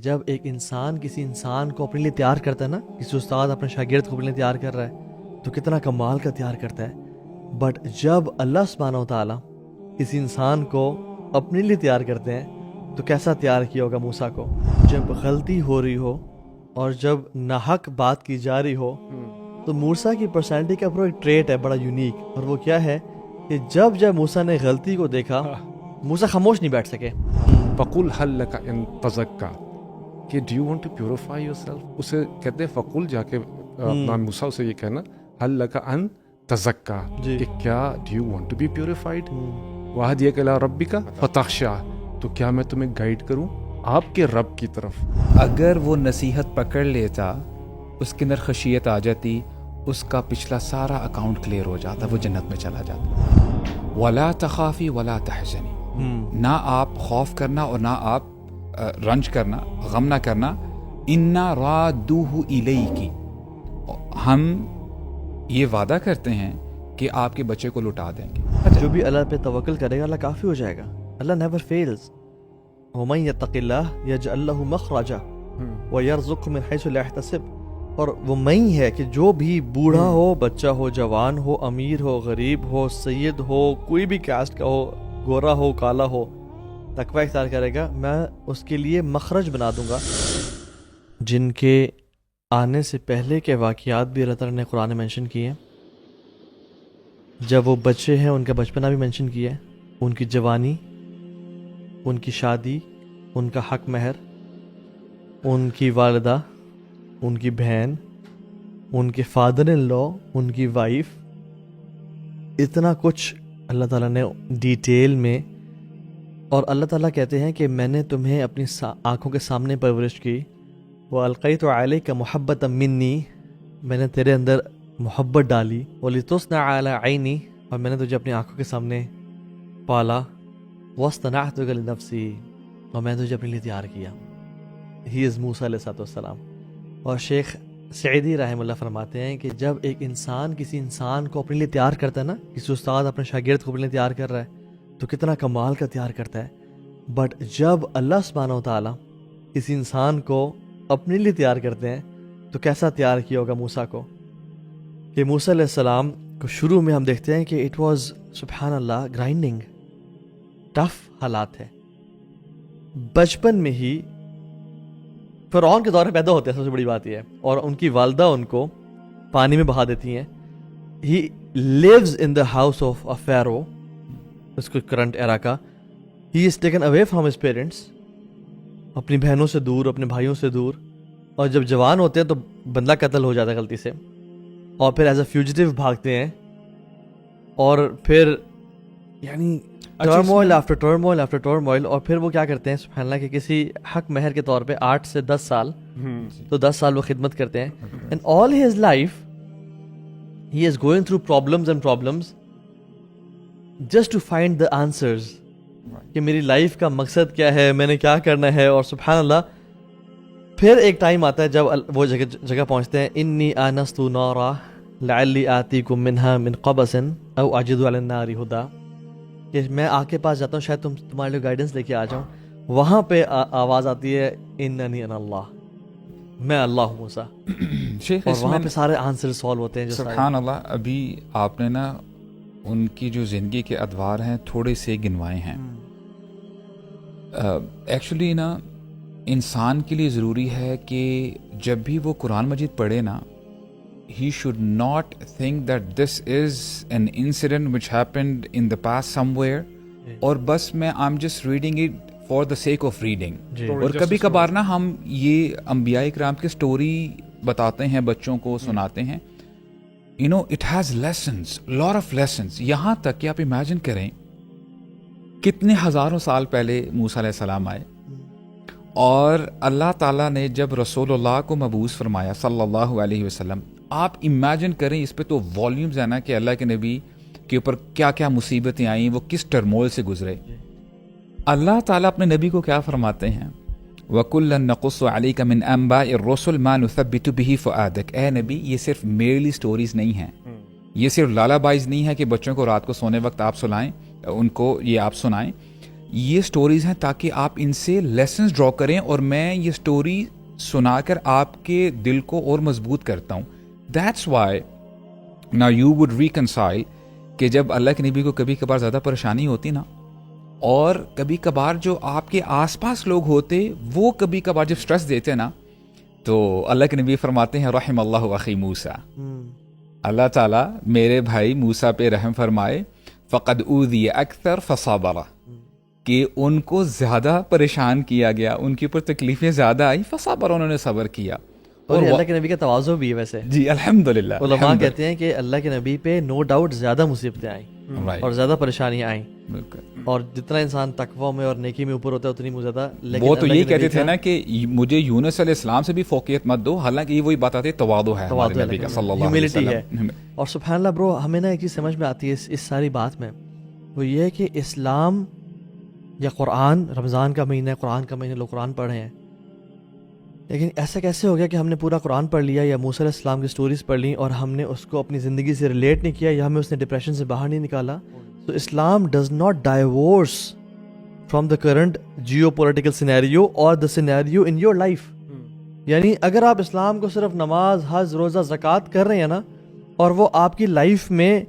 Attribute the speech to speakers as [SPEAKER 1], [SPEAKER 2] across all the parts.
[SPEAKER 1] جب ایک انسان کسی انسان کو اپنے لیے تیار کرتا ہے نا، کسی استاد اپنے شاگرد کو اپنے لیے تیار کر رہا ہے تو کتنا کمال کا تیار کرتا ہے، بٹ جب اللہ سبحانہ و تعالیٰ کسی انسان کو اپنے لیے تیار کرتے ہیں تو کیسا تیار کیا ہوگا موسیٰ کو۔ جب غلطی ہو رہی ہو اور جب ناحق بات کی جا رہی ہو تو موسیٰ کی پرسنالٹی کا ایک ٹریٹ ہے بڑا یونیک، اور وہ کیا ہے کہ جب موسیٰ نے غلطی کو دیکھا موسیٰ خاموش نہیں بیٹھ سکے۔
[SPEAKER 2] فَقُلْ هَلْ لَكَ إِن تَزَكَّىٰ کہ do you want to purify yourself, اسے کہتے ہیں فقول، جا کے اپنا موسیٰ اسے یہ کہنا هَلْ لَكَ أَن تَزَكَّىٰ کہ کیا do you want to be purified, وَأَهْدِيَكَ إِلَىٰ رَبِّكَ فَتَخْشَىٰ تو کیا میں تمہیں گائیڈ کروں آپ کے رب کی طرف۔
[SPEAKER 3] اگر وہ نصیحت پکڑ لیتا اس کے اندر خشیت آ جاتی، اس کا پچھلا سارا اکاؤنٹ کلیئر ہو جاتا، وہ جنت میں چلا جاتا۔ وَلَا تَخَافِي وَلَا تَحْزَنِي، نہ آپ خوف کرنا اور نہ آپ رنج کرنا، غم نہ کرنا۔ اِنَّا رَادُّوهُ إِلَيْكِ، ہم یہ وعدہ کرتے ہیں کہ آپ کے بچے کو لوٹا دیں گے۔
[SPEAKER 1] جو بھی اللہ پہ توکل کرے گا اللہ کافی ہو جائے گا، اللہ نیور فیلز۔ وَمَن يَتَّقِ اللَّهَ يَجْعَل لَّهُ مَخْرَجًا وَيَرْزُقْهُ مِنْ حَيْثُ لَا يَحْتَسِبُ، اور وہ میں ہے کہ جو بھی بوڑھا ہو، بچہ ہو، جوان ہو، امیر ہو، غریب ہو، سید ہو، کوئی بھی کاسٹ کا ہو، گورا ہو، کالا ہو، تقوی اختیار کرے گا میں اس کے لیے مخرج بنا دوں گا۔ جن کے آنے سے پہلے کے واقعات بھی اللہ تعالیٰ نے قرآن میں مینشن کیے ہیں، جب وہ بچے ہیں ان کا بچپنا بھی مینشن کیا ہے، ان کی جوانی، ان کی شادی، ان کا حق مہر، ان کی والدہ، ان کی بہن، ان کے فادر ان لا، ان کی وائف، اتنا کچھ اللہ تعالیٰ نے ڈیٹیل میں۔ اور اللہ تعالیٰ کہتے ہیں کہ میں نے تمہیں اپنی آنکھوں کے سامنے پرورش کی، وَأَلْقَيْتُ عَلَيْكَ مُحَبَّةً مِّنِّي، میں نے تیرے اندر محبت ڈالی، وَلِتُصْنَعَ عَلَىٰ عَيْنِي، اور میں نے تجھے اپنی آنکھوں کے سامنے پالا، وَاصْطَنَعْتُكَ لِنَفْسِي، اور میں نے تجھے اپنے لیے تیار کیا۔ ہی از موسیٰ علیہ السلام۔ اور شیخ سعیدی رحمہ اللہ فرماتے ہیں کہ جب ایک انسان کسی انسان کو اپنے لیے تیار کرتا ہے نا، کسی استاد اپنے شاگرد کو اپنے لیے تیار کر رہا ہے تو کتنا کمال کا تیار کرتا ہے، بٹ جب اللہ سبحانہ و تعالیٰ کسی انسان کو اپنے لیے تیار کرتے ہیں تو کیسا تیار کیا ہوگا موسیٰ کو، کہ موسیٰ علیہ السلام کو شروع میں ہم دیکھتے ہیں کہ اٹ واز سبحان اللہ گرائنڈنگ، ٹف حالات ہے۔ بچپن میں ہی فرعون کے دور میں پیدا ہوتے ہیں، سب سے بڑی بات یہ ہے، اور ان کی والدہ ان کو پانی میں بہا دیتی ہیں۔ He leaves in the house of a Pharaoh, اس کو کرنٹ ایرا کا، he is taken away from his parents, اپنی بہنوں سے دور، اپنے بھائیوں سے دور، اور جب جوان ہوتے ہیں تو بندہ قتل ہو جاتا ہے غلطی سے، اور پھر ایز اے فیوجیٹیو بھاگتے ہیں، اور پھر یعنی turmoil after turmoil after turmoil, اور پھر وہ کیا کرتے ہیں سبحان اللہ کہ کسی حق مہر کے طور پہ 8 سے 10 سال، تو 10 سال وہ خدمت کرتے ہیں، and all his life he is going through problems and problems just to find the answers, کہ میری لائف کا مقصد کیا ہے، میں نے کیا کرنا ہے۔ اور سبحان اللہ پھر ایک ٹائم آتا ہے جب وہ جگہ پہنچتے ہیں، انی آنست نارا لعلی آتیکم منہا من قبس او اجد علی النار ہدا، کہ میں آگ کے پاس جاتا ہوں شاید تمہارے لیے گائیڈنس لے کے آ جاؤں۔ وہاں پہ آواز آتی ہے اننی انا اللہ، میں اللہ ہوں موسیٰ، اور وہاں پہ سارے آنسر سالو ہوتے ہیں۔
[SPEAKER 3] سبحان اللہ، ابھی آپ نے نا ان کی جو زندگی کے ادوار ہیں تھوڑے سے گنوائے ہیں۔ ایکچولی نا انسان کے لیے ضروری ہے کہ جب بھی وہ قرآن مجید پڑھے نا، he should not think that this is an incident which happened in the past somewhere، اور بس میں I'm just reading it for the sake of reading۔ اور کبھی کبھار نا ہم یہ انبیاء کرام کی سٹوری بتاتے ہیں، بچوں کو سناتے ہیں، you know it has lessons, lot of lessons، یہاں تک کہ آپ امیجن کریں کتنے ہزاروں سال پہلے موسیٰ علیہ السلام آئے، اور اللہ تعالیٰ نے جب رسول اللہ کو مبعوث فرمایا صلی اللہ علیہ وسلم، آپ امیجن کریں، اس پہ تو والیومز ہیں نا کہ اللہ کے نبی کے اوپر کیا کیا مصیبتیں آئیں، وہ کس ٹرمول سے گزرے۔ اللہ تعالیٰ اپنے نبی کو کیا فرماتے ہیں، وَكُلًّا نَقُصُّ عَلَيْكَ مِنْ أَنْبَاءِ الرُّسُلِ مَا نُثَبِّتُ بِهِ فُؤَادَكَ، اے نبی یہ صرف میرلی سٹوریز نہیں ہیں، یہ صرف لالا بائز نہیں ہے کہ بچوں کو رات کو سونے وقت آپ سنائیں، ان کو یہ آپ سنائیں، یہ سٹوریز ہیں تاکہ آپ ان سے لیسنز ڈرا کریں, اور میں یہ سٹوری سنا کر آپ کے دل کو اور مضبوط کرتا ہوں. دیٹس وائی نا یو وڈ ریکنسائل کہ جب اللہ کے نبی کو کبھی کبھار زیادہ پریشانی ہوتی نا, اور کبھی کبھار جو آپ کے آس پاس لوگ ہوتے وہ کبھی کبھار جب سٹریس دیتے نا, تو اللہ کے نبی فرماتے ہیں رحم اللہ اخی موسیٰ, اللہ تعالیٰ میرے بھائی موسیٰ پہ رحم فرمائے, فقد اوذی اکثر فصبر, کہ ان کو زیادہ پریشان کیا گیا, ان کے اوپر تکلیفیں زیادہ آئی, فصبر, انہوں نے صبر کیا.
[SPEAKER 1] اور یہ اللہ کے نبی کا تواضع بھی ہے ویسے.
[SPEAKER 3] جی الحمدللہ.
[SPEAKER 1] علماء کہتے ہیں کہ اللہ کے نبی پہ نو ڈاؤٹ زیادہ مصیبتیں آئیں اور زیادہ پریشانیاں آئیں, اور جتنا انسان تقوی میں اور نیکی میں اوپر ہوتا ہے اتنی زیادہ.
[SPEAKER 3] وہ تو یہی کہتے تھے نا کہ مجھے یونس علیہ السلام سے بھی فوقیت مت دو, حالانکہ یہ وہی بات آتی ہے تواضع ہے ہمارے نبی کا صلی اللہ علیہ وسلم.
[SPEAKER 1] اور سبحان اللہ برو, ہمیں نا ایک چیز سمجھ میں آتی ہے اس ساری بات میں, وہ یہ ہے کہ اسلام یا قرآن, رمضان کا مہینہ ہے, قرآن کا مہینہ, لوگ قرآن پڑھ رہے ہیں, لیکن ایسا کیسے ہو گیا کہ ہم نے پورا قرآن پڑھ لیا یا موسیٰ علیہ السلام کی سٹوریز پڑھ لیں اور ہم نے اس کو اپنی زندگی سے ریلیٹ نہیں کیا, یا ہمیں اس نے ڈپریشن سے باہر نہیں نکالا. تو Islam does not divorce from the current geopolitical scenario اور the scenario in your life. یعنی اگر آپ اسلام کو صرف نماز, حج, روزہ, زکوٰۃ کر رہے ہیں نا, اور وہ آپ کی لائف میں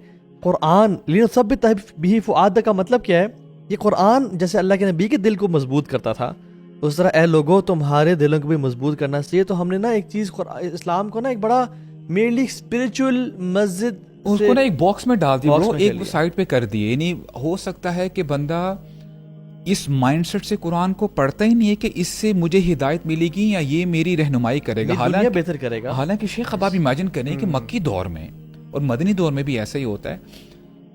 [SPEAKER 1] قرآن لِنُثَبِّتَ بِهِ فُؤَادَكَ کا مطلب کیا ہے, یہ قرآن جیسے اللہ کے نبی کے دل کو مضبوط کرتا تھا, اس طرح اے لوگوں تمہارے دلوں کو بھی مضبوط کرنا چاہیے. تو ہم نے نا ایک چیز اسلام کو نا ایک بڑا مینلی اسپرچل مسجد
[SPEAKER 3] اس کو نا ایک باکس میں ڈال دی برو, ایک سائڈ پہ کر دیے. یعنی ہو سکتا ہے کہ بندہ اس مائنڈ سیٹ سے قرآن کو پڑھتا ہی نہیں ہے کہ اس سے مجھے ہدایت ملے گی یا یہ میری رہنمائی کرے گا,
[SPEAKER 1] حالانکہ بہتر کرے گا.
[SPEAKER 3] حالانکہ شیخ اب آپ امیجن کریں کہ مکی دور میں اور مدنی دور میں بھی ایسا ہی ہوتا ہے.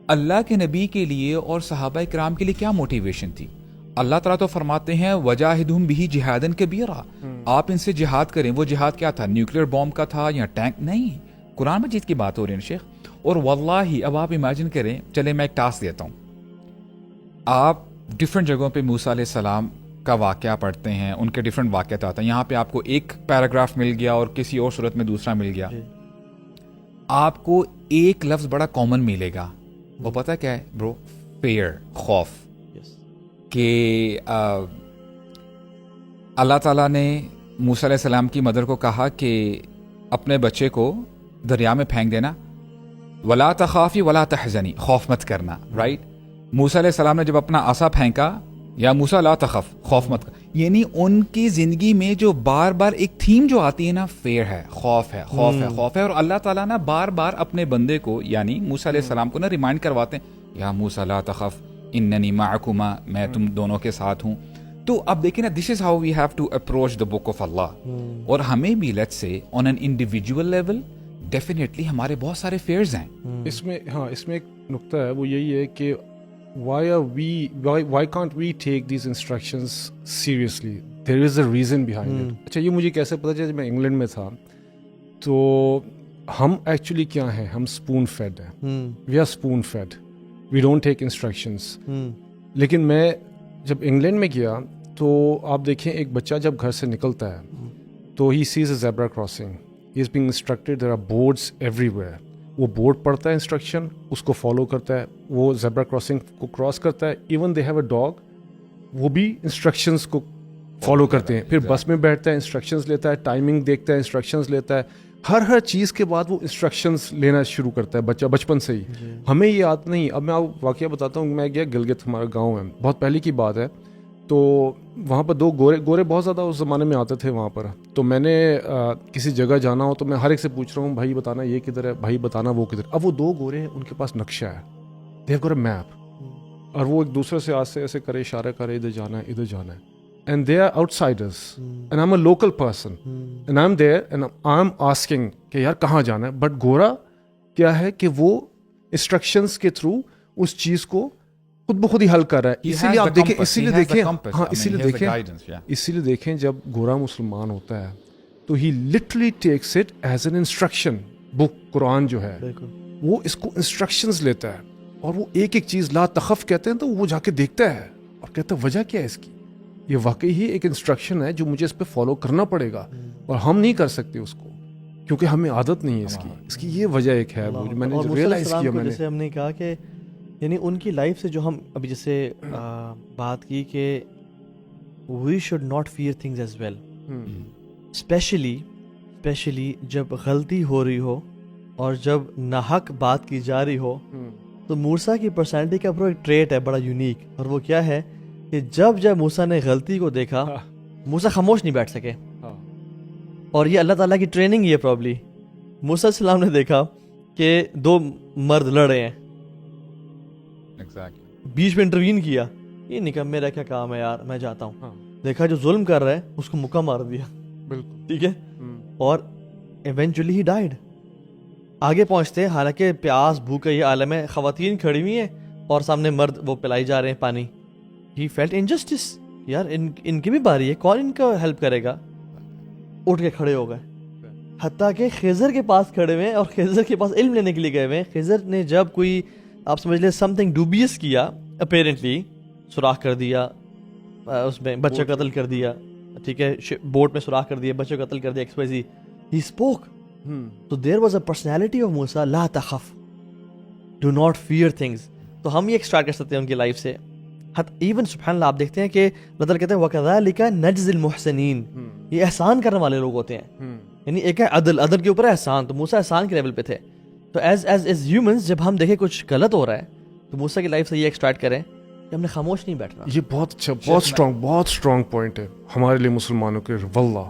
[SPEAKER 3] اللہ کے نبی کے لیے اور صحابہ کرام کے لیے کیا موٹیویشن تھی؟ اللہ تعالیٰ تو فرماتے ہیں وجاہدہم بہ جہادا کبیرا, آپ ان سے جہاد کریں. وہ جہاد کیا تھا؟ نیوکلیئر بومب کا تھا یا ٹینک؟ نہیں, قرآن مجید کی بات ہو رہی ہے شیخ. اور واللہ اب آپ امیجن کریں, چلے میں ایک ٹاسک دیتا ہوں, آپ ڈفرینٹ جگہوں پہ موسیٰ علیہ السلام کا واقعہ پڑھتے ہیں, ان کے ڈفرینٹ واقعات آتے ہیں. یہاں پہ آپ کو ایک پیراگراف مل گیا اور کسی اور صورت میں دوسرا مل گیا. آپ کو ایک لفظ بڑا کامن ملے گا, وہ پتہ کیا ہے برو؟ فیئر, خوف. کہ اللہ تعالیٰ نے موسیٰ علیہ السلام کی مدر کو کہا کہ اپنے بچے کو دریا میں پھینک دینا, ولا تخافی ولا تحزنی, خوف مت کرنا, رائٹ. موسیٰ علیہ السلام نے جب اپنا عصا پھینکا, یا موسیٰ لا تخف, خوف مت کر. یعنی ان کی زندگی میں جو بار بار ایک تھیم جو آتی ہے نا, فیئر ہے, خوف ہے, خوف ہے, خوف ہے. اور اللہ تعالیٰ نا بار بار اپنے بندے کو یعنی موسیٰ علیہ السلام کو نا ریمائنڈ کرواتے ہیں, یا موسیٰ لا تخف اننی معکما, میں تم دونوں کے ساتھ ہوں. تو اب دیکھیں نا, this is how we have to approach the book of Allah. اور ہمیں بھی let's say on an individual level definitely ہمارے بہت سارے فیئرز ہیں.
[SPEAKER 2] اس میں ایک نقطہ ہے, وہ یہی ہے کہ why can't we take these instructions seriously? There is a reason behind it. اچھا, یہ مجھے کیسے پتا چلا؟ جب میں انگلینڈ میں تھا تو ہم ایکچولی کیا ہیں, ہم اسپون فیڈ ہیں. We are spoon fed, we don't take instructions. لیکن میں جب انگلینڈ میں گیا تو آپ دیکھیں, ایک بچہ جب گھر سے نکلتا ہے تو he sees a zebra crossing, he is being instructed, there are boards everywhere. وہ بورڈ پڑھتا ہے انسٹرکشن, اس کو فالو کرتا ہے, وہ زیبرا کراسنگ کو کراس کرتا ہے. Even they have a dog, وہ بھی انسٹرکشنز کو فالو کرتے ہیں. پھر بس میں بیٹھتا ہے, انسٹرکشنز لیتا ہے, ٹائمنگ دیکھتا ہے, انسٹرکشنز لیتا ہے. ہر چیز کے بعد وہ انسٹرکشنز لینا شروع کرتا ہے بچہ بچپن سے ہی. ہمیں یہ یاد نہیں. اب میں آپ واقعہ بتاتا ہوں. میں گیا گلگت, ہمارا گاؤں ہے, بہت پہلے کی بات ہے. تو وہاں پر دو گورے بہت زیادہ اس زمانے میں آتے تھے وہاں پر. تو میں نے کسی جگہ جانا ہو تو میں ہر ایک سے پوچھ رہا ہوں, بھائی بتانا یہ کدھر ہے, بھائی بتانا وہ کدھر. اب وہ دو گورے ہیں, ان کے پاس نقشہ ہے, they have got a map, اور وہ ایک دوسرے سے آج سے ایسے کرے, اشارہ کرے, ادھر جانا ہے, ادھر جانا ہے. And they are outsiders and I am a local person and I am there and I am asking کہ یار کہاں جانا ہے. بٹ گورا کیا ہے کہ وہ انسٹرکشنس کے تھرو اس چیز کو خود بخود ہی حل کر رہا ہے. اسی لیے آپ دیکھیں, اسی لیے دیکھیں جب گورا مسلمان ہوتا ہے تو he literally takes it as an instruction book. قرآن جو ہے وہ اس کو انسٹرکشنز لیتا ہے, اور وہ ایک ایک چیز لا تخف کہتے ہیں تو وہ جا کے دیکھتا ہے اور کہتا ہے وجہ کیا ہے اس کی, یہ واقعی ہی ایک انسٹرکشن ہے جو مجھے اس پہ فالو کرنا پڑے گا, اور ہم نہیں کر سکتے اس کو کیونکہ ہمیں عادت نہیں ہے اس کی. یہ وجہ ایک ہے, میں نے ریئلائز کیا.
[SPEAKER 1] جیسے ہم نے کہا کہ یعنی ان کی لائف سے جو ہم ابھی جیسے بات کی کہ we should not fear things as well, especially جب غلطی ہو رہی ہو اور جب ناحق بات کی جا رہی ہو. تو موسیٰ کی پرسنالٹی کا ایک ٹریٹ ہے بڑا یونیک، اور وہ کیا ہے کہ جب موسیٰ نے غلطی کو دیکھا موسیٰ خاموش نہیں بیٹھ سکے. اور یہ اللہ تعالیٰ کی ٹریننگ ہی ہے پرابلی. موسیٰ علیہ السلام نے دیکھا کہ 2 مرد لڑ رہے ہیں، بیچ میں انٹروین کیا، یہ نکم میرا کیا کام ہے یار، میں جاتا ہوں. دیکھا جو ظلم کر رہا ہے اس کو مکہ مار دیا.
[SPEAKER 2] بالکل
[SPEAKER 1] ٹھیک ہے. اور ایونچولی ہی ڈائیڈ. آگے پہنچتے حالانکہ پیاس بھوک کا یہ عالم ہے، خواتین کھڑی ہوئی ہیں اور سامنے مرد وہ پلائی جا رہے ہیں پانی. ہی فیلٹ انجسٹس، یار ان کی بھی باری ہے، کون ان کا ہیلپ کرے گا. اٹھ کے کھڑے ہو گئے، حتیٰ کہ خضر کے پاس کھڑے ہوئے اور خضر کے پاس علم لینے کے لیے گئے ہوئے. خضر نے جب کوئی آپ سمجھ لیں سم تھنگ ڈوبیس کیا، اپیرنٹلی سوراخ کر دیا، اس میں بچہ قتل کر دیا، ٹھیک ہے، بوٹ میں سوراخ کر دیا، بچہ قتل کر دیا، XYZ. He spoke. So there was a personality of Musa, law تخف، do not fear things. تو ہم یہ ایکسٹریکٹ کر سکتے ہیں ان کی لائف سے. ایون سبحان اللہ آپ دیکھتے ہیں کہ اللہ تعالیٰ کہتے ہیں وَكَذَلِكَ نَجْزِي الْمُحْسِنِينَ، یہ احسان کرنے والے لوگ ہوتے ہیں. یعنی ایک ہے عدل کے اوپر احسان، تو موسیٰ احسان کے لیول پہ تھے. تو ایز ہیومنس جب ہم دیکھیں کچھ غلط ہو رہا ہے تو موسیٰ کی لائف سے یہ ایکسٹریکٹ کریں کہ ہم نے خاموش نہیں بیٹھنا.
[SPEAKER 2] یہ بہت اچھا، بہت اسٹرانگ پوائنٹ ہے ہمارے لیے مسلمانوں کے واللہ.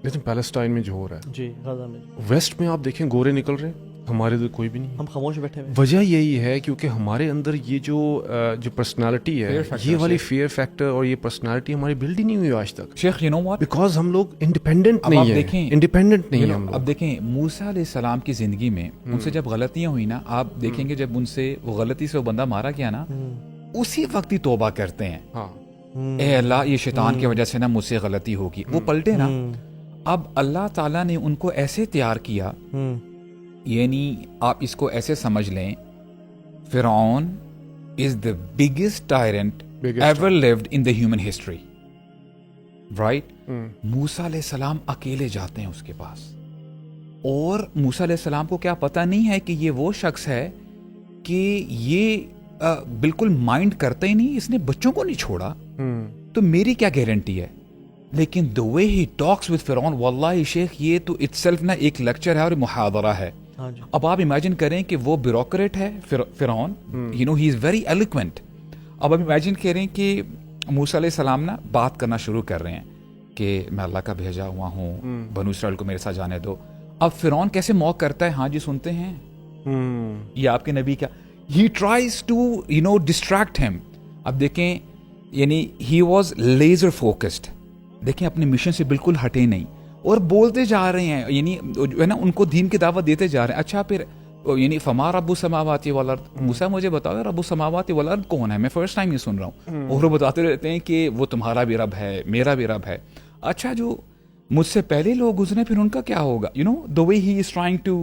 [SPEAKER 2] لیکن پیلسٹائن میں جو ہو رہا ہے،
[SPEAKER 1] جی غزہ میں،
[SPEAKER 2] ویسٹ میں آپ دیکھیں گورے نکل رہے ہیں، ہمارے ادھر کوئی بھی نہیں.
[SPEAKER 1] ہم خاموش بیٹھے ہوئے.
[SPEAKER 2] وجہ یہی ہے کیونکہ ہمارے اندر یہ جو پرسنالٹی ہے، یہ والی فیئر فیکٹر اور یہ پرسنالٹی ہماری بلڈ ہی نہیں ہوئی آج تک.
[SPEAKER 3] شیخ یو نو واٹ،
[SPEAKER 2] بیکاز ہم لوگ انڈیپینڈنٹ نہیں ہیں، انڈیپینڈنٹ نہیں ہیں ہم لوگ.
[SPEAKER 3] اب دیکھیں موسیٰ علیہ السلام کی زندگی میں ان سے جب غلطیاں ہوئی نا، آپ دیکھیں گے جب ان سے وہ غلطی سے وہ بندہ مارا گیا نا، اسی وقت ہی توبہ کرتے ہیں. اے اللہ یہ شیطان کی وجہ سے نا مجھ سے غلطی ہوگی، وہ پلٹے نا. اب اللہ تعالیٰ نے ان کو ایسے تیار کیا، یعنی آپ اس کو ایسے سمجھ لیں، فرعون is the biggest tyrant ever lived in the human history, right. موسیٰ علیہ السلام اکیلے جاتے ہیں اس کے پاس، اور موسیٰ علیہ السلام کو کیا پتہ نہیں ہے کہ یہ وہ شخص ہے کہ یہ بالکل مائنڈ کرتا ہی نہیں، اس نے بچوں کو نہیں چھوڑا، تو میری کیا گارنٹی ہے. لیکن the way he talks with فرعون، واللہ شیخ یہ تو itself نا ایک لیکچر ہے اور محاضرہ ہے. اب آپ امیجن کریں کہ وہ بیوروکریٹ ہے فرعون، you know he is very eloquent. اب امیجن کریں کہ موسیٰ علیہ السلام نا بات کرنا شروع کر رہے ہیں کہ میں اللہ کا بھیجا ہوا ہوں، بنو اسرائیل کو میرے ساتھ جانے دو. اب فرعون کیسے موک کرتا ہے، ہاں جی سنتے ہیں، یہ آپ کے نبی کا. he tries to distract him. اب دیکھیں یعنی he was laser focused، دیکھیں اپنے مشن سے بالکل ہٹے نہیں اور بولتے جا رہے ہیں، یعنی جو ہے نا ان کو دین کی دعوت دیتے جا رہے ہیں. اچھا پھر یعنی فما رب السماوات والارض، موسیٰ مجھے بتاؤ رب السماوات والارض کون ہے، میں فرسٹ ٹائم یہ سن رہا ہوں. اور وہ بتاتے رہتے ہیں کہ وہ تمہارا بھی رب ہے، میرا بھی رب ہے. اچھا جو مجھ سے پہلے لوگ گزرے پھر ان کا کیا ہوگا، the way he is trying to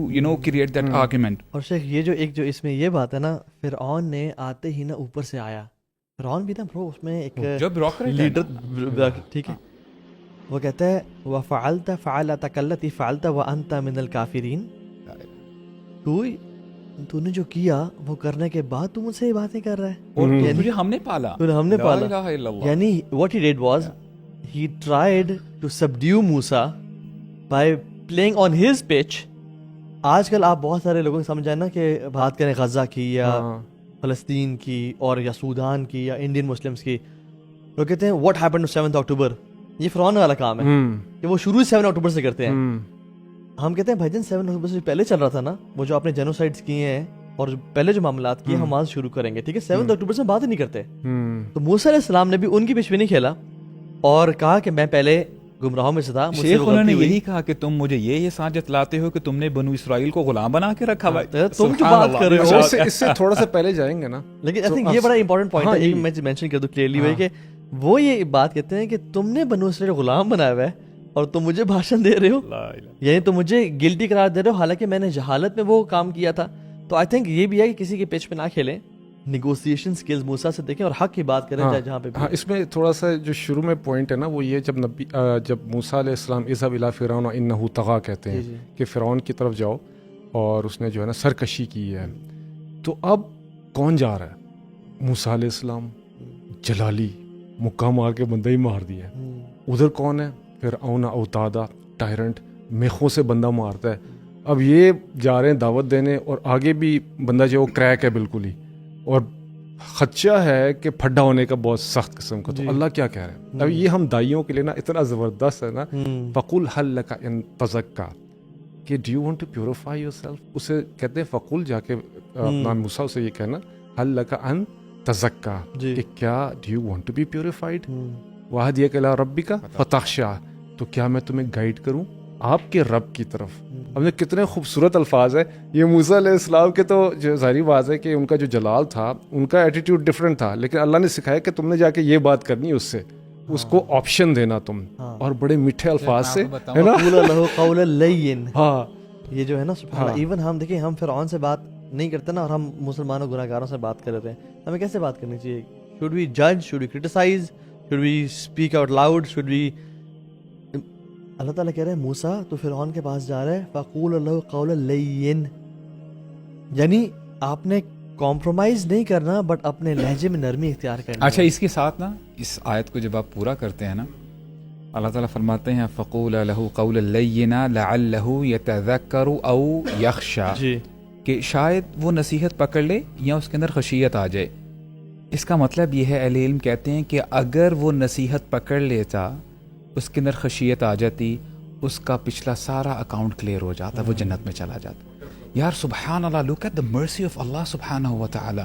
[SPEAKER 3] create that argument.
[SPEAKER 1] اور شیخ یہ جو اس میں یہ بات ہے نا، فرعون نے آتے ہی نا اوپر سے آیا. فرعون بھی نا برو اس میں ایک لیڈر، ٹھیک ہے، وہ کہتا ہے وَفَعَلْتَ فَعَلَتَكَ الَّتِي فَعَلْتَ وَأَنْتَ مِنَ الْكَافِرِينَ، تو نے جو کیا وہ کرنے کے بعد تو مجھ سے یہ باتیں کر رہا ہے،
[SPEAKER 3] اور تجھے ہم نے پالا،
[SPEAKER 1] یعنی what he did was he tried to subdue Musa by playing on his pitch. آج کل آپ بہت سارے لوگوں کو سمجھ جائیں نا کہ بات کریں غزہ کی یا فلسطین کی اور یا سودان کی یا انڈین مسلمس کی، وہ کہتے ہیں what happened to 7th October. یہ فرعون والا کام ہے کہ وہ شروع 7 اکتوبر سے کرتے ہیں. ہم کہتے ہیں بھائی جان 7 اکتوبر سے پہلے چل رہا تھا نا، وہ جو آپ نے جینوسائڈز کیے ہیں اور جو پہلے جو معاملات کیے ہم آج شروع کریں گے، ٹھیک ہے، 7 اکتوبر سے بات ہی نہیں کرتے. تو موسیٰ علیہ السلام نے بھی ان کی پیچھے نہیں کھیلا اور کہا کہ میں پہلے گمراہوں میں سے تھا.
[SPEAKER 3] شیخ انہوں نے یہی کہا کہ تم مجھے یہ سانچ جتلاتے ہو کہ تم نے بنو اسرائیل کو غلام بنا کے رکھا ہوا ہے.
[SPEAKER 1] تم جو بات کر رہے ہو
[SPEAKER 2] اس سے تھوڑا سا پہلے جائیں گے نا.
[SPEAKER 1] لیکن آئی تھنک یہ بڑا امپورٹنٹ پوائنٹ ہے، میں مینشن کر دوں کلیئرلی بھائی کہ وہ یہ بات کہتے ہیں کہ تم نے بنو اسرائیل غلام بنایا ہوا ہے اور تم مجھے بھاشن دے رہے ہو، یعنی تم مجھے گلٹی قرار دے رہے ہو حالانکہ میں نے جہالت میں وہ کام کیا تھا. تو آئی تھنک یہ بھی ہے کہ کسی کے پیچ پہ نہ کھیلیں، نیگوسیشن سکلز موسیٰ سے دیکھیں اور حق کی بات کریں جہاں پہ.
[SPEAKER 2] ہاں اس میں تھوڑا سا جو شروع میں پوائنٹ ہے نا وہ یہ جب موسیٰ علیہ السلام اذهب الی فرعون انہ طغی کہتے ہیں کہ فرعون کی طرف جاؤ اور اس نے جو ہے نا سرکشی کی ہے، تو اب کون جا رہا ہے؟ موسیٰ علیہ السلام جلالی مکہ مار کے بندہ ہی مار دیا ہے. ادھر کون ہے؟ فرعون اوتادا ٹائرنٹ میخوں سے بندہ مارتا ہے. اب یہ جا رہے ہیں دعوت دینے اور آگے بھی بندہ جو کریک ہے بالکل ہی, اور خدشہ ہے کہ پھڈا ہونے کا بہت سخت قسم کا. تو اللہ کیا کہہ رہے ہیں؟ اب یہ ہم دائیوں کے لیے نا اتنا زبردست ہے نا, فقل حل لک ان تزکا, کہ do you want to purify yourself. اسے کہتے ہیں فقل, جا کے اپنا موسیٰ سے یہ کہنا حل لک ان تزکا, کہ کیا do you want to be purified. وہدیک الی ربک فتخشع, تو کیا میں تمہیں گائیڈ کروں آپ کے رب کی طرف. ہم نے کتنے خوبصورت الفاظ ہیں یہ موسیٰ علیہ السلام کے. تو جو ظاہری بات ہے کہ ان کا جو جلال تھا, ان کا ایٹیٹیوڈ ڈفرینٹ تھا, لیکن اللہ نے سکھایا کہ تم نے جا کے یہ بات کرنی اس سے, اس کو آپشن دینا تم, اور بڑے میٹھے الفاظ سے, ہے نا.
[SPEAKER 1] قولا لین,
[SPEAKER 2] ہاں
[SPEAKER 1] یہ جو ہے نا سبحان اللہ. ایون ہم دیکھیں, ہم فرعون سے بات نہیں کرتے نا, اور ہم مسلمانوں گناہ گاروں سے بات کر رہے ہیں. ہمیں کیسے بات کرنی چاہیے؟ شوڈ وی جج, should we criticise, should we speak out loud, should we. اللہ تعالیٰ کہہ رہے ہیں موسیٰ تو فرعون کے پاس جا رہا ہے, فقول لہ قولا لین, یعنی آپ نے کمپرومائز نہیں کرنا بٹ اپنے لہجے میں نرمی اختیار کرنا.
[SPEAKER 3] اچھا, اس کے ساتھ نا اس آیت کو جب آپ پورا کرتے ہیں نا, اللہ تعالیٰ فرماتے ہیں فقول لہ قولا لینا لعلہ یتذکر او یخشی,
[SPEAKER 1] جی,
[SPEAKER 3] کہ شاید وہ نصیحت پکڑ لے یا اس کے اندر خشیت آ جائے. اس کا مطلب یہ ہے, اہل علم کہتے ہیں کہ اگر وہ نصیحت پکڑ لیتا, اس کے اندر خشیت آ جاتی, اس کا پچھلا سارا اکاؤنٹ کلیئر ہو جاتا, وہ جنت میں چلا جاتا. یار سبحان اللہ, look at the mercy of اللہ سبحانہ و تعالی.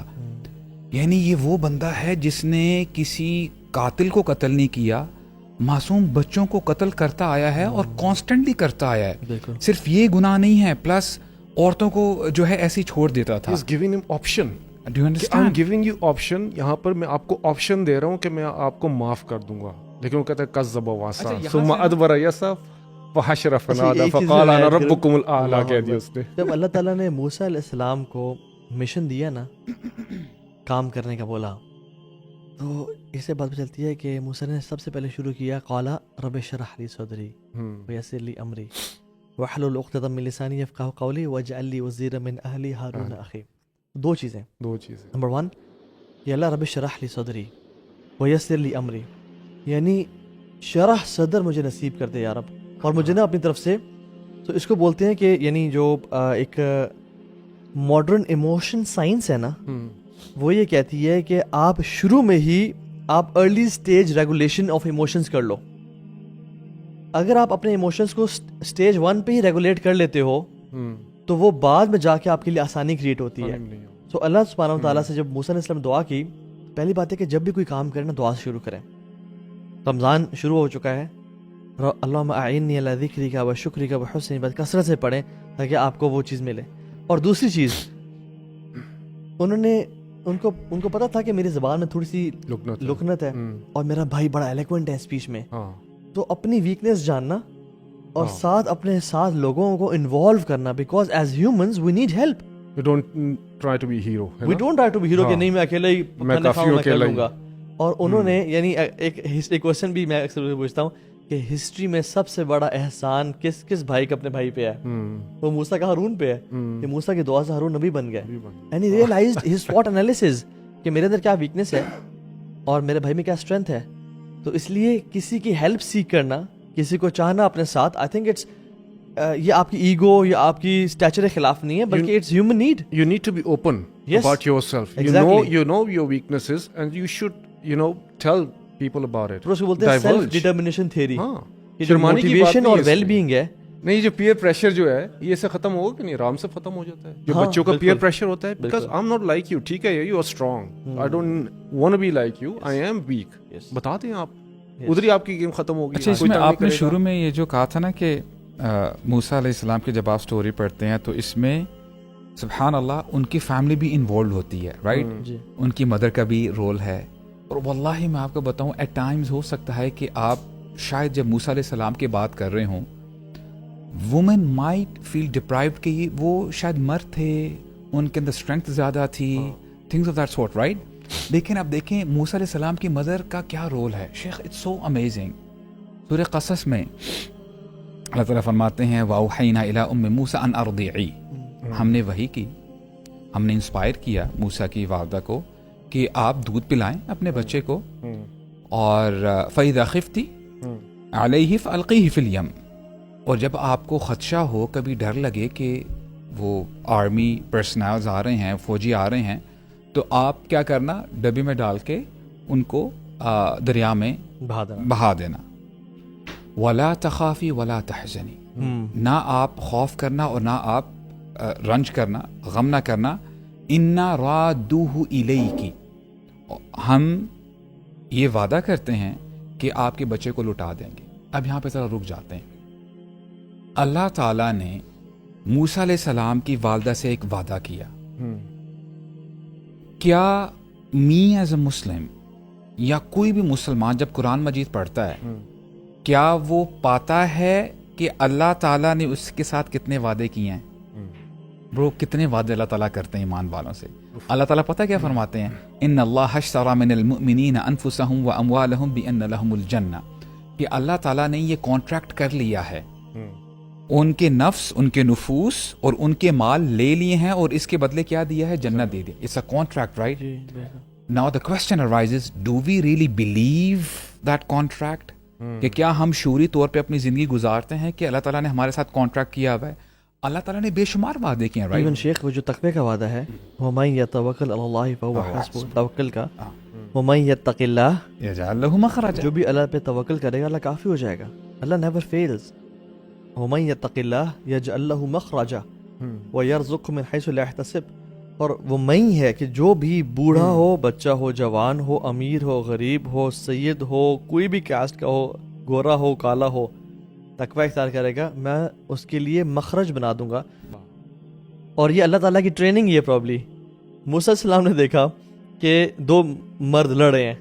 [SPEAKER 3] یعنی یہ وہ بندہ ہے جس نے کسی قاتل کو قتل نہیں کیا, معصوم بچوں کو قتل کرتا آیا ہے اور کانسٹنٹلی کرتا آیا ہے. صرف یہ گناہ نہیں ہے, پلس عورتوں کو جو ہے ایسے چھوڑ دیتا تھا.
[SPEAKER 2] He's giving him option.
[SPEAKER 3] Do you understand?
[SPEAKER 2] I'm giving you option. یہاں پر میں آپ کو آپشن دے رہا ہوں کہ میں آپ کو معاف کر دوں گا, لیکن وہ کہتا ہے کذب وعصا ثم ادبر یسعی فحشر فنادی فقال انا ربکم الاعلی. کہہ دیا اس نے.
[SPEAKER 1] جب اللہ تعالیٰ نے موسیٰ علیہ السلام کو مشن دیا نا, کام کرنے کا بولا, تو اس سے بات پہ چلتی ہے کہ موسیٰ نے سب سے پہلے شروع کیا قال رب اشرح لی صدری ویسر لی امری واحلل عقدۃ من لسانی یفقهوا قولی واجعل لی وزیرا من اہلی ہارون اخی. دو چیزیں. نمبر 1, یا اللہ رب اشرح لی صدری ویسر لی امری, یعنی شرح صدر مجھے نصیب کر دے یا رب, اور مجھے نا اپنی طرف سے. تو اس کو بولتے ہیں کہ یعنی جو ایک ماڈرن ایموشن سائنس ہے نا, وہ یہ کہتی ہے کہ آپ شروع میں ہی آپ early stage regulation of emotions کر لو. اگر آپ اپنے ایموشنز کو سٹیج 1 پہ ہی ریگولیٹ کر لیتے ہو تو وہ بعد میں جا کے آپ کے لیے آسانی کریٹ ہوتی ہے. تو اللہ سبحانہ و تعالیٰ سے جب موسیٰ علیہ السلام دعا کی, پہلی بات ہے کہ جب بھی کوئی کام کریں نا دعا سے شروع کریں. رمضان شروع ہو چکا ہے, اللہم اعنی علی ذکرک و شکرک و حسن عبادتک, کثرت سے پڑھیں تاکہ آپ کو وہ چیز ملے. اور دوسری چیز, ان کو پتا تھا کہ میری زبان میں تھوڑی سی لکنت ہے, اور میرا بھائی بڑا ایلیکوینٹ ہے اسپیچ میں, تو اپنی ویکنیس جاننا اور ساتھ اپنے ساتھ لوگوں کو انوالو کرنا, because as humans we need help.
[SPEAKER 2] We don't try to be hero.
[SPEAKER 1] We don't try to be hero کہ نہیں میں اکیلا ہی کر لوں گا. اور انہوں نے یعنی ایک کویسچن بھی میں اکثر پوچھتا ہوں کہ ہسٹری میں سب سے بڑا احسان کس بھائی کا اپنے بھائی پہ ہے؟ وہ موسیٰ کا ہارون پہ ہے, کہ موسیٰ کی دعا سے ہارون نبی بن گئے. And he realized his SWOT analysis کہ میرے اندر کیا ویکنیس ہے اور میرے بھائی میں کیا اسٹرینتھ ہے. تو اس لیے کسی کی ہیلپ سیکھ کرنا, کسی کو چاہنا اپنے ساتھ, آئی تھنک اٹس یہ آپ کی ایگو یا آپ کی اسٹیچر کے خلاف نہیں ہے, بلکہ it's human need.
[SPEAKER 2] You need to be open about yourself. You know your weaknesses and you should tell people about it.
[SPEAKER 1] اس کو بولتے ہیں سیلف ڈٹرمنیشن تھیوری. یہ جو موٹیویشن اور ویل بینگ ہے,
[SPEAKER 2] نہیں جو پیئر پریشر جو ہے یہ سے ختم ہوگا کہ نہیں, آرام سے ختم ہو جاتا ہے. جو بچوں کا پیئر پریشر ہوتا ہے, because I'm not like you, ٹھیک ہے, you are strong, I don't want to be like you, I am weak. بتا دیں آپ, ادھر ہی آپ کی گیم ختم ہوگی.
[SPEAKER 3] اچھا, اس میں آپ نے شروع میں یہ جو کہا تھا نا کہ موسیٰ علیہ السلام کی جب آپ سٹوری پڑھتے ہیں تو اس میں سبحان اللہ ان کی فیملی بھی انوالوڈ ہوتی ہے, رائٹ, ان کی مدر کا بھی رول ہے. اور واللہ میں آپ کو بتاؤں ایٹ ٹائمز ہو سکتا ہے کہ آپ شاید جب موسیٰ علیہ السلام کی بات کر رہے ہوں, وومن مائٹ فیل ڈپرائیوڈ کہ وہ شاید مرد تھے, ان کے اندر اسٹرینتھ زیادہ تھی, things of that sort, right. لیکن اب دیکھیں موسیٰ علیہ السلام کی مدر کا کیا رول ہے. شیخ اٹس سو امیزنگ. سورہ قصص میں اللہ تعالیٰ فرماتے ہیں وَأَوْحَيْنَا إِلَىٰ أُمِّ مُوسَىٰ أَنْ أَرْضِعِي, ہم نے وحی کی, ہم نے انسپائر کیا موسیٰ کی والدہ کو کہ آپ دودھ پلائیں اپنے بچے کو, اور فَإِذَا خِفْتِ عَلَيْهِ فَأَلْقِيهِ فِي الْيَمِّ, اور جب آپ کو خدشہ ہو, کبھی ڈر لگے کہ وہ آرمی پرسنلز آ رہے ہیں, فوجی آ رہے ہیں, تو آپ کیا کرنا, ڈبے میں ڈال کے ان کو دریا میں بہا دینا. وَلَا تَخَافِي وَلَا تَحْزَنِي, نہ آپ خوف کرنا اور نہ آپ رنج کرنا, غم نہ کرنا. اِنَّا رَادُّوهُ إِلَيْكِ, ہم یہ وعدہ کرتے ہیں کہ آپ کے بچے کو لوٹا دیں گے. اب یہاں پہ ذرا رک جاتے ہیں. اللہ تعالیٰ نے موسیٰ علیہ السلام کی والدہ سے ایک وعدہ کیا. کیا می ایز اے مسلم یا کوئی بھی مسلمان جب قرآن مجید پڑھتا ہے, کیا وہ پاتا ہے کہ اللہ تعالیٰ نے اس کے ساتھ کتنے وعدے کیے ہیں؟ برو, کتنے وعدے اللہ تعالیٰ کرتے ہیں ایمان والوں سے. اللہ تعالیٰ پتہ کیا فرماتے ہیں, ان اللہ اشتری من المؤمنین انفسهم واموالهم بان لهم الجنہ, کہ اللہ تعالیٰ نے یہ کانٹریکٹ کر لیا ہے, ان کے نفس, ان کے نفوس اور ان کے مال لے لیے ہیں, اور اس کے بدلے کیا دیا ہے, جنت دے دی. It's a contract, right? Now the question arises, do we really believe that contract, کہ کیا ہم شعوری طور پہ اپنی زندگی گزارتے ہیں کہ اللہ تعالیٰ نے ہمارے ساتھ کانٹریکٹ کیا ہوا ہے؟ اللہ تعالیٰ نے بے شمار وعدے کیے ہیں, رائٹ؟
[SPEAKER 1] ایون شیخ, وہ جو تقوی کا وعدہ ہے, وَمَن يَتَوَكَّلْ عَلَى اللَّهِ فَهُوَ حَسْبُهُ, توکل کا, وَمَن يَتَّقِ اللَّهَ
[SPEAKER 3] يَجْعَلْ لَهُ مَخْرَجًا,
[SPEAKER 1] جو بھی اللہ پہ توکل کرے گا اللہ کافی ہو جائے گا. اللہ نیور فیلز. وَمَن يَتَّقِ اللَّهَ يَجْعَلْ لَهُ مَخْرَجًا وَيَرْزُقْهُ مِنْ حَيْثُ لَا يَحْتَسِبُ. اور وہ میں ہے کہ جو بھی بوڑھا ہو, بچہ ہو, جوان ہو, امیر ہو, غریب ہو, سید ہو, کوئی بھی کاسٹ کا ہو, گورا ہو, کالا ہو, تقوی اختیار کرے گا, میں اس کے لیے مخرج بنا دوں گا. اور یہ اللہ تعالیٰ کی ٹریننگ ہی ہے. پرابلی موسیٰ علیہ السلام نے دیکھا کہ دو مرد لڑ رہے ہیں,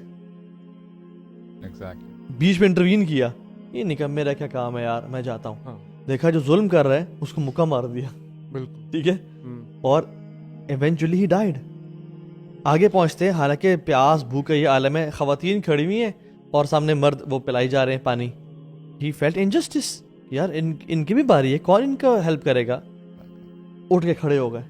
[SPEAKER 1] بیچ میں انٹروین کیا, یہ نکم میرا کیا کام ہے یار, میں جاتا ہوں. دیکھا جو ظلم کر رہا ہے اس کو مکہ مار دیا, ٹھیک ہے, اور ایونچولی ہی ڈائیڈ. آگے پہنچتے ہیں, حالانکہ پیاس بھوک یہ عالم ہے, خواتین کھڑی ہوئی ہیں اور سامنے مرد وہ پلائی جا رہے ہیں پانی. ہی فیلٹ انجسٹس, یار ان کی بھی باری ہے, کون ان کا ہیلپ کرے گا. اٹھ کے کھڑے ہو گئے,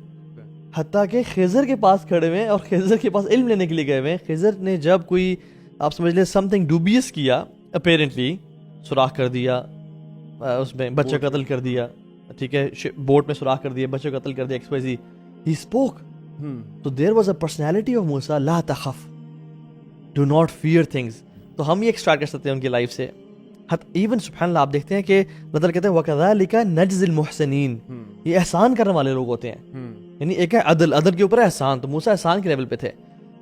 [SPEAKER 1] حتیٰ کہ خضر کے پاس کھڑے ہوئے, اور خضر کے پاس علم لینے کے لیے گئے ہوئے. خضر نے جب کوئی آپ سمجھ لیں سم تھنگ ڈوبیس کیا, اپیرنٹلی سوراخ کر دیا, اس میں بچہ قتل کر دیا, ٹھیک ہے, بوٹ میں سوراخ کر دیا, بچہ قتل کر دیا, XYZ. He spoke. So there was a personality of Musa, law تخف, do not fear things. تو ہم یہ ایکسٹریکٹ کر سکتے ہیں ان کی لائف سے. ایون سبحان اللہ, آپ دیکھتے ہیں کہ اللہ کہتے ہیں وَكَذَلِكَ نَجْزِي الْمُحْسِنِينَ, یہ احسان کرنے والے لوگ ہوتے ہیں. یعنی ایک ہے عدل, عدل کے اوپر احسان, تو موسیٰ احسان کے لیول پہ تھے.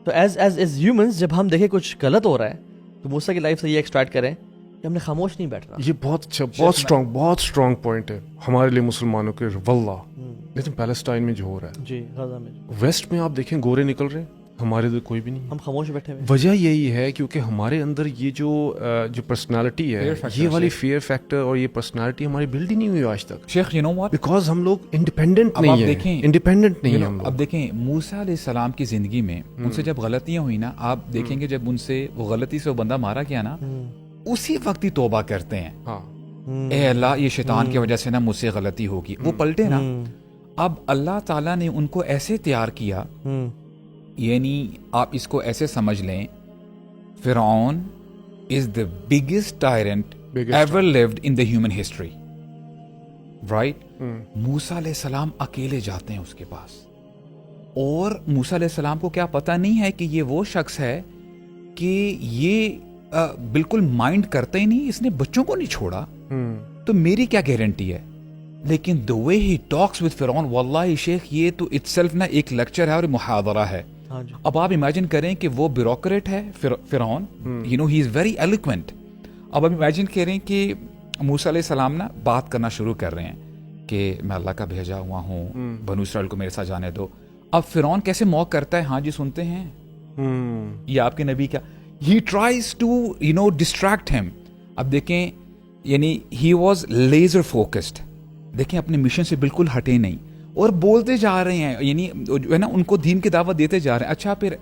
[SPEAKER 1] تو ایز ہیومنس جب ہم دیکھیں کچھ غلط ہو رہا ہے تو موسیٰ کی لائف سے یہ ایکسٹریکٹ کریں کہ ہم نے خاموش نہیں بیٹھنا.
[SPEAKER 2] یہ بہت اچھا, بہت اسٹرانگ پوائنٹ ہے ہمارے لیے مسلمانوں کے, واللہ. لیکن پیلسٹائن میں جو ہو رہا ہے,
[SPEAKER 1] جی غزہ میں,
[SPEAKER 2] ویسٹ میں آپ دیکھیں گورے نکل رہے ہیں, ہمارے ادھر کوئی بھی نہیں,
[SPEAKER 1] ہم خاموش بیٹھے ہوئے.
[SPEAKER 2] وجہ یہی ہے کیونکہ ہمارے اندر یہ جو پرسنالٹی ہے, یہ والی فیئر فیکٹر اور یہ پرسنالٹی ہماری بلڈ ہی نہیں ہوئی آج تک.
[SPEAKER 3] شیخ, یو نو واٹ,
[SPEAKER 2] بیکاز ہم لوگ انڈیپینڈنٹ نہیں ہیں, انڈیپینڈنٹ نہیں ہیں ہم لوگ.
[SPEAKER 3] اب دیکھیں موسیٰ علیہ السلام کی زندگی میں ان سے جب غلطیاں ہوئی نا, آپ دیکھیں گے جب ان سے وہ غلطی سے وہ بندہ مارا گیا نا, اسی وقت ہی توبہ کرتے ہیں, اے اللہ یہ شیطان کی وجہ سے نا مجھ سے غلطی ہوگی, وہ پلٹے نا. اب اللہ تعالیٰ نے ان کو ایسے تیار کیا, یعنی آپ اس کو ایسے سمجھ لیں, فرعون is the biggest tyrant ever lived in the human history, right? موسیٰ علیہ السلام اکیلے جاتے ہیں اس کے پاس, اور موسیٰ علیہ السلام کو کیا پتہ نہیں ہے کہ یہ وہ شخص ہے کہ یہ بالکل مائنڈ کرتا ہی نہیں, اس نے بچوں کو نہیں چھوڑا, تو میری کیا گارنٹی ہے. لیکن the way he talks with فرعون, واللہ شیخ یہ تو itself نا ایک لیکچر ہے اور محاضرہ ہے. اب آپ امیجن کریں کہ وہ بیوروکریٹ ہے فرعون, you know he is very eloquent. اب آپ امیجن کریں کہ موسیٰ علیہ السلام نا بات کرنا شروع کر رہے ہیں کہ میں اللہ کا بھیجا ہوا ہوں, بنو اسرائیل کو میرے ساتھ جانے دو. اب فرعون کیسے موک کرتا ہے, ہاں جی سنتے ہیں, یہ آپ کے نبی کیا, he tries to you know distract him. اب دیکھیں یعنی he was laser focused, دیکھیں اپنے مشن سے بالکل ہٹے نہیں, اور بولتے جا رہے ہیں, یعنی جو ہے نا ان کو دین کی دعوت دیتے جا رہے ہیں. اچھا پھر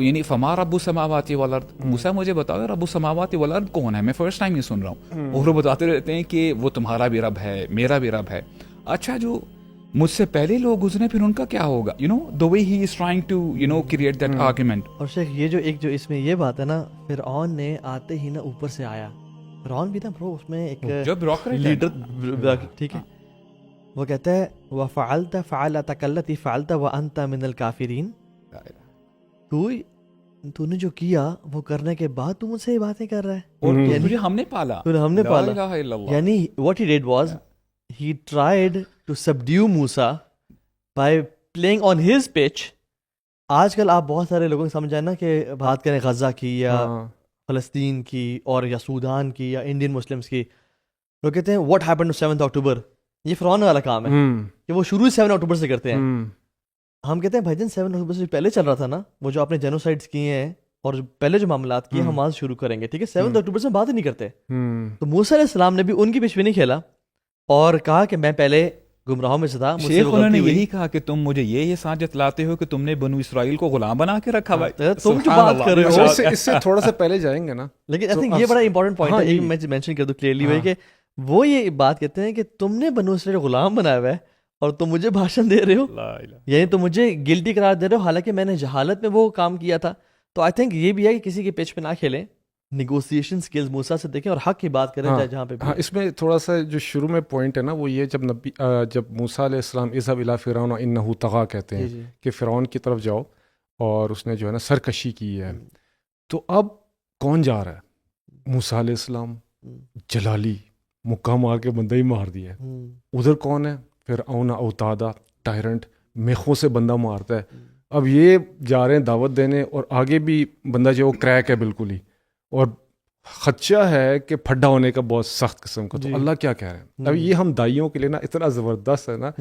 [SPEAKER 3] یعنی فما رب السماوات والارض, موسیٰ مجھے بتاؤ رب السماوات والارض کون ہے, میں فرسٹ ٹائم یہ سن رہا ہوں. اور وہ بتاتے رہتے ہیں کہ وہ تمہارا بھی رب ہے, میرا بھی رب ہے. اچھا جو مجھ سے پہلے لوگ گزرے پھر ان کا کیا ہوگا, you know, the way he is trying to, you know, create that argument.
[SPEAKER 1] اور شیخ یہ جو ایک جو اس میں یہ بات ہے نا, فرعون نے آتے ہی نا اوپر سے آیا, فرعون بھی نا برو اس میں ایک
[SPEAKER 3] جو بیوروکریٹ
[SPEAKER 1] لیڈر, ٹھیک ہے, وہ کہتا ہے وَفَعَلْتَ فَعَلَتَكَ الَّتِي فَعَلْتَ وَأَنْتَ مِنَ الْكَافِرِينَ, تو نے جو کیا وہ کرنے کے بعد تم مجھ سے یہ باتیں کر رہا ہے,
[SPEAKER 3] اور تجھے ہم نے پالا,
[SPEAKER 1] ہم نے پالا.
[SPEAKER 3] لا الہ الا اللہ.
[SPEAKER 1] یعنی what he did was he tried to subdue Musa by playing on his pitch. آج کل آپ بہت سارے لوگوں کو سمجھ آئے نا کہ بات کریں غزہ کی یا فلسطین کی اور یا سودان کی یا انڈین مسلمس کی, لوگ کہتے ہیں what happened to 7th October, یہ فرعون والا کام ہے کہ وہ شروع 7 اکتوبر سے کرتے ہیں. ہم کہتے ہیں بھائی جان 7 اکتوبر سے پہلے چل رہا تھا نا, وہ جو آپ نے جینوسائڈس کیے ہیں اور پہلے جو معاملات کیے ہم آج شروع کریں گے, ٹھیک ہے, 7 اکتوبر سے بات ہی نہیں کرتے. تو موسیٰ علیہ السلام نے بھی ان کی پیچھے نہیں کھیلا اور کہا کہ میں پہلے گمراہوں میں سے تھا.
[SPEAKER 3] شیخ انہوں نے یہی کہا کہ تم مجھے یہ سانچ جتلاتے ہو کہ تم نے بنو اسرائیل کو غلام بنا کے رکھا ہوا ہے.
[SPEAKER 1] تم جو بات کر رہے ہو
[SPEAKER 2] اس سے تھوڑا سا پہلے جائیں گے نا,
[SPEAKER 1] لیکن آئی تھنک یہ بڑا امپورٹنٹ پوائنٹ ہے, میں مینشن کر دوں کلیئرلی بھائی کہ وہ یہ بات کہتے ہیں کہ تم نے بنو اسرائیل غلام بنایا ہوا ہے اور تم مجھے بھاشن دے رہے ہو, یعنی تم مجھے گلٹی قرار دے رہے ہو حالانکہ میں نے جہالت میں وہ کام کیا تھا. تو آئی تھنک یہ بھی ہے کہ کسی کے پیچ پہ نہ کھیلیں, نیگوسیشن سکلز موسیٰ سے دیکھیں اور حق کی بات کریں جہاں پہ.
[SPEAKER 2] ہاں, اس میں تھوڑا سا جو شروع میں پوائنٹ ہے نا وہ یہ جب موسیٰ علیہ السلام اذهب الی فرعون انہ طغی کہتے ہیں کہ فرعون کی طرف جاؤ اور اس نے جو ہے نا سرکشی کی ہے, تو اب کون جا رہا ہے؟ موسیٰ علیہ السلام, جلالی مکہ مار کے بندہ ہی مار دیا ہے. ادھر کون ہے؟ فرعون اوتادا ٹائرنٹ, میخوں سے بندہ مارتا ہے. اب یہ جا رہے ہیں دعوت دینے اور آگے بھی بندہ جو کریک ہے بالکل ہی, اور خدشہ ہے کہ پھڈا ہونے کا بہت سخت قسم کا. تو اللہ کیا کہہ رہے ہیں اب یہ ہم دائیوں کے لیے نا اتنا زبردست ہے نا